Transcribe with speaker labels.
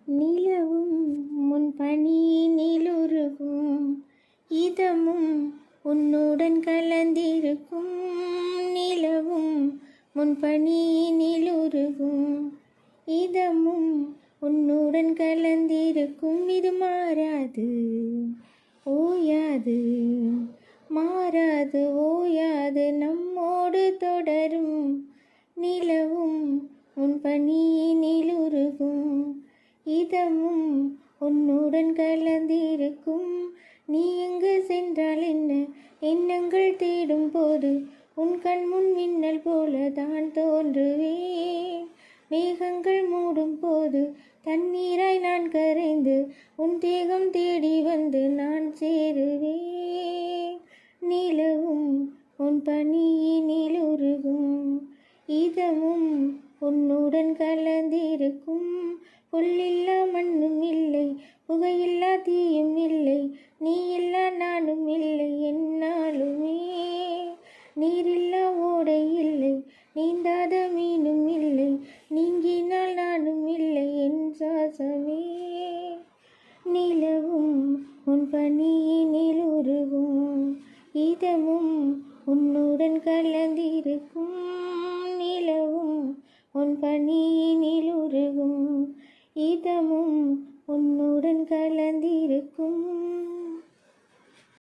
Speaker 1: நிலவும் முன் பனியினிலுருகும் இதமும் உன்னுடன் கலந்திருக்கும். நிலவும் முன் பனியினிலுருகும் இதமும் உன்னுடன் கலந்திருக்கும். இது மாறாது ஓயாது, மாறாது ஓயாது, நம்மோடு தொடரும். நிலவும் உன் பனியினிலுருகும் இதமும் உன்னுடன் கலந்திருக்கும். நீ எங்கு சென்றால் என்ன எண்ணங்கள் தேடும் போது உன் கண் முன் மின்னல் போல தான் தோன்றுவேன். மேகங்கள் மூடும் போது தண்ணீராய் நான் கரைந்து உன் தேகம் தேடி வந்து நான் சேருவேன். நிலவும் உன் பனியினிலுருகும் இதமும் உன்னுடன் கலந்திருக்கும். புல்லில்லா மண்ணும் இல்லை, புகையில்லா தீயும் இல்லை, நீ இல்லா நானும் இல்லை என்னாலுமே. நீரில்லா ஓடை இல்லை, நீந்தாத மீனும் இல்லை, நீங்கினால் நானும் இல்லை என் சுவாசமே. நிலவும் உன் பனியினிலுருகும் இதமும் உன்னுடன் கலந்திருக்கும். நிலவும் உன் பனியினிலுருகும் இதமும் உன்னுடன் கலந்திருக்கும்.